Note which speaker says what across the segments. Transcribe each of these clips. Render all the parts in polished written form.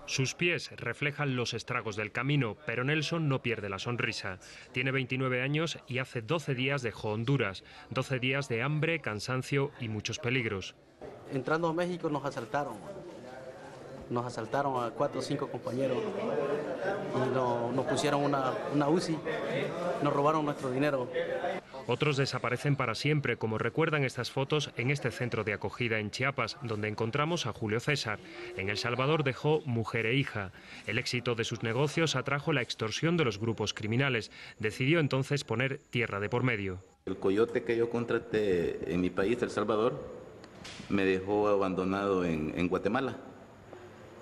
Speaker 1: Sus pies reflejan los estragos del camino, pero Nelson no pierde la sonrisa. Tiene 29 años y hace 12 días dejó Honduras, 12 días de hambre, cansancio y muchos peligros.
Speaker 2: Entrando a México nos asaltaron a 4 o 5 compañeros y nos pusieron una UCI, nos robaron nuestro dinero.
Speaker 1: Otros desaparecen para siempre, como recuerdan estas fotos en este centro de acogida en Chiapas, donde encontramos a Julio César. En El Salvador dejó mujer e hija. El éxito de sus negocios atrajo la extorsión de los grupos criminales. Decidió entonces poner tierra de por medio.
Speaker 3: El coyote que yo contraté en mi país, El Salvador, me dejó abandonado en Guatemala.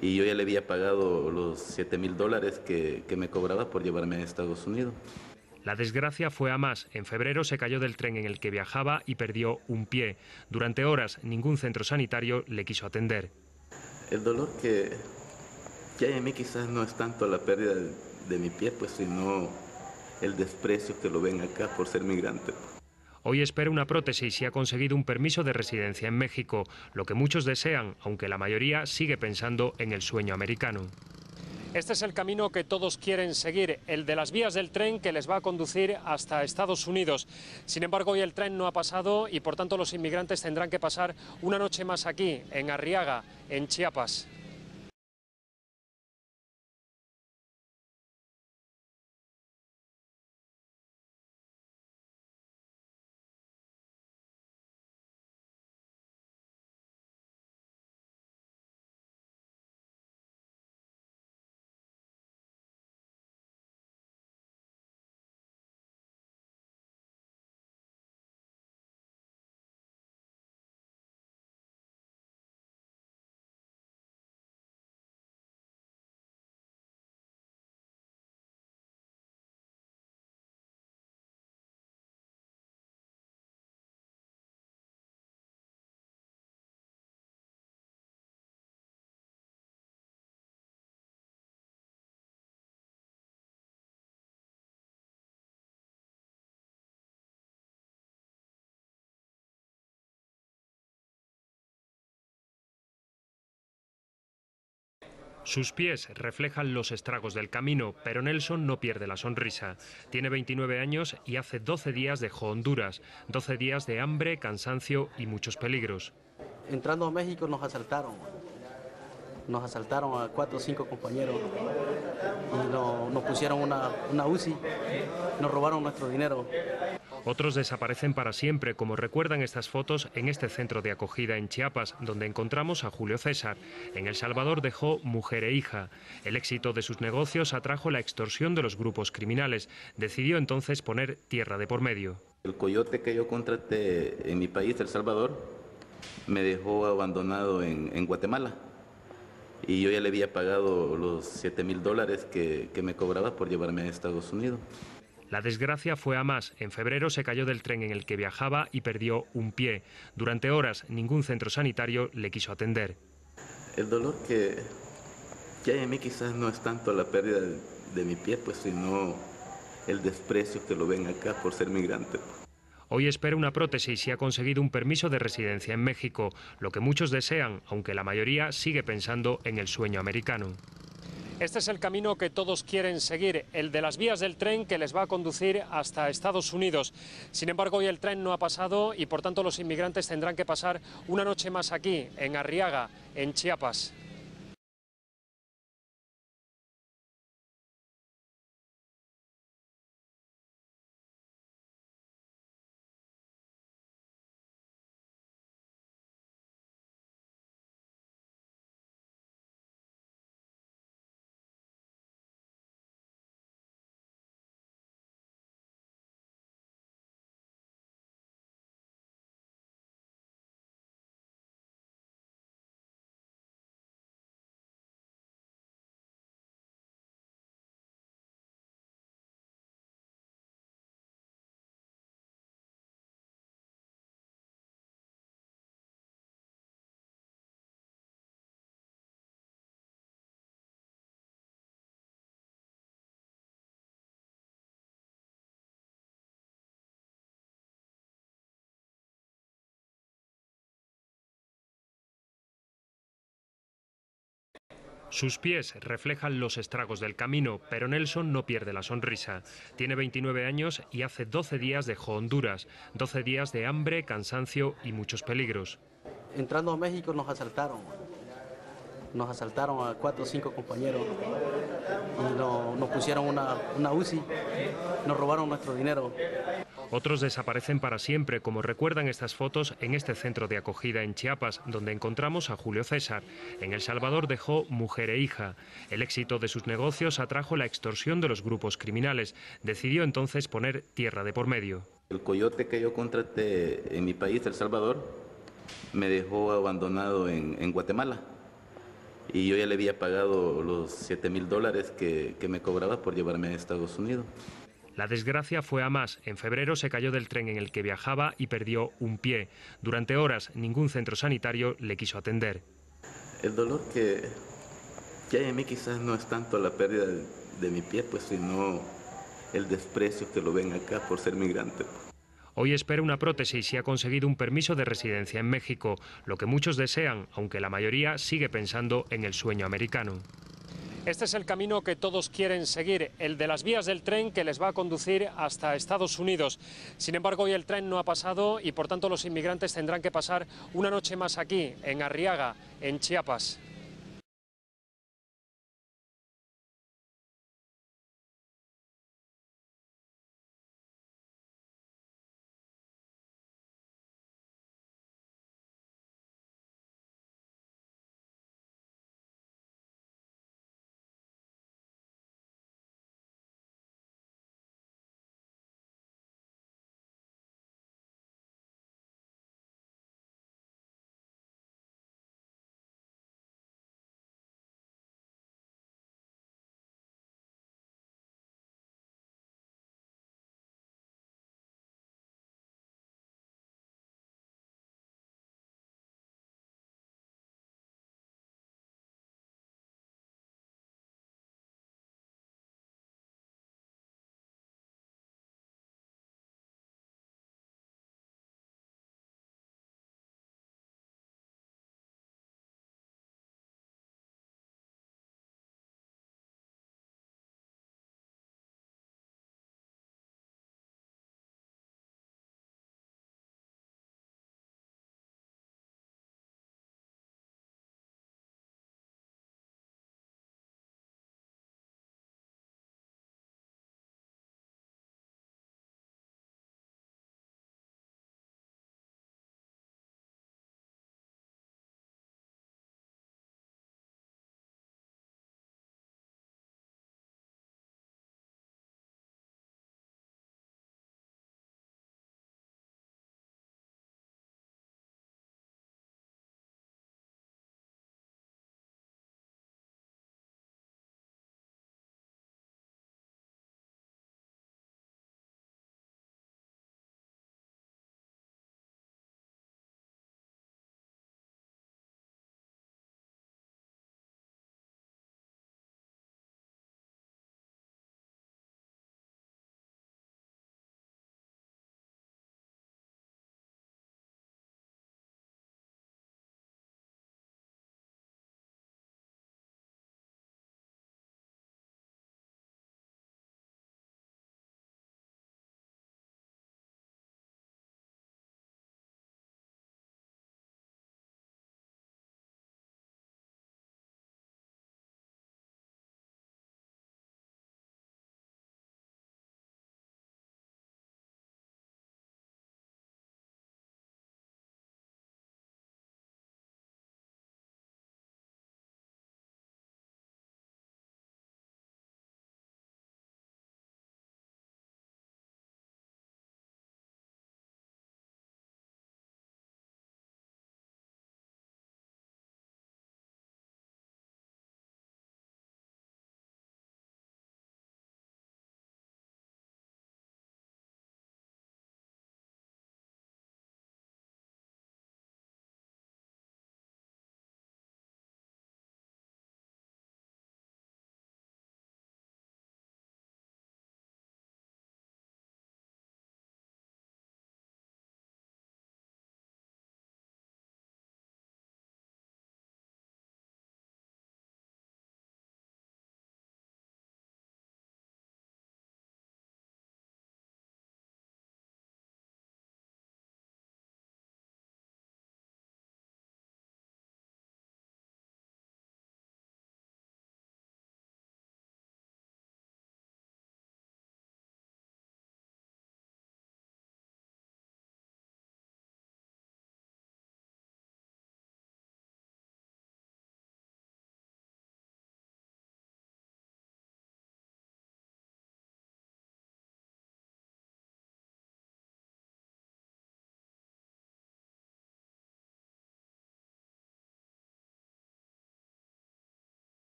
Speaker 3: Y yo ya le había pagado los $7,000 que me cobraba por llevarme a Estados Unidos.
Speaker 1: La desgracia fue a más. En febrero se cayó del tren en el que viajaba y perdió un pie. Durante horas ningún centro sanitario le quiso atender.
Speaker 3: El dolor que hay en mí quizás no es tanto la pérdida de mi pie, pues, sino el desprecio que lo ven acá por ser migrante.
Speaker 1: Hoy espera una prótesis y ha conseguido un permiso de residencia en México, lo que muchos desean, aunque la mayoría sigue pensando en el sueño americano. Este es el camino que todos quieren seguir, el de las vías del tren que les va a conducir hasta Estados Unidos. Sin embargo, hoy el tren no ha pasado y por tanto los inmigrantes tendrán que pasar una noche más aquí, en Arriaga, en Chiapas. Sus pies reflejan los estragos del camino, pero Nelson no pierde la sonrisa. Tiene 29 años y hace 12 días dejó Honduras, 12 días de hambre, cansancio y muchos peligros.
Speaker 2: Entrando a México nos asaltaron a 4 o 5 compañeros y nos pusieron una UCI, nos robaron nuestro dinero.
Speaker 1: Otros desaparecen para siempre, como recuerdan estas fotos en este centro de acogida en Chiapas, donde encontramos a Julio César. En El Salvador dejó mujer e hija. El éxito de sus negocios atrajo la extorsión de los grupos criminales. Decidió entonces poner tierra de por medio.
Speaker 3: El coyote que yo contraté en mi país, El Salvador, me dejó abandonado en Guatemala. Y yo ya le había pagado los $7,000 que me cobraba por llevarme a Estados Unidos.
Speaker 1: La desgracia fue a más. En febrero se cayó del tren en el que viajaba y perdió un pie. Durante horas ningún centro sanitario le quiso atender.
Speaker 3: El dolor que hay en mí quizás no es tanto la pérdida de mi pie, pues, sino el desprecio que lo ven acá por ser migrante.
Speaker 1: Hoy espera una prótesis y ha conseguido un permiso de residencia en México, lo que muchos desean, aunque la mayoría sigue pensando en el sueño americano. Este es el camino que todos quieren seguir, el de las vías del tren que les va a conducir hasta Estados Unidos. Sin embargo, hoy el tren no ha pasado y por tanto los inmigrantes tendrán que pasar una noche más aquí, en Arriaga, en Chiapas. Sus pies reflejan los estragos del camino, pero Nelson no pierde la sonrisa. Tiene 29 años y hace 12 días dejó Honduras. 12 días de hambre, cansancio y muchos peligros.
Speaker 2: Entrando a México nos asaltaron. Nos asaltaron a 4 o 5 compañeros y nos pusieron una UCI, nos robaron nuestro dinero.
Speaker 1: Otros desaparecen para siempre, como recuerdan estas fotos en este centro de acogida en Chiapas, donde encontramos a Julio César. En El Salvador dejó mujer e hija. El éxito de sus negocios atrajo la extorsión de los grupos criminales. Decidió entonces poner tierra de por medio.
Speaker 3: El coyote que yo contraté en mi país, El Salvador, me dejó abandonado en Guatemala. Y yo ya le había pagado los $7,000 que me cobraba por llevarme a Estados Unidos.
Speaker 1: La desgracia fue a más. En febrero se cayó del tren en el que viajaba y perdió un pie. Durante horas ningún centro sanitario le quiso atender.
Speaker 3: El dolor que hay en mí quizás no es tanto la pérdida de mi pie, pues, sino el desprecio que lo ven acá por ser migrante.
Speaker 1: Hoy espera una prótesis y ha conseguido un permiso de residencia en México, lo que muchos desean, aunque la mayoría sigue pensando en el sueño americano. Este es el camino que todos quieren seguir, el de las vías del tren que les va a conducir hasta Estados Unidos. Sin embargo, hoy el tren no ha pasado y por tanto los inmigrantes tendrán que pasar una noche más aquí, en Arriaga, en Chiapas.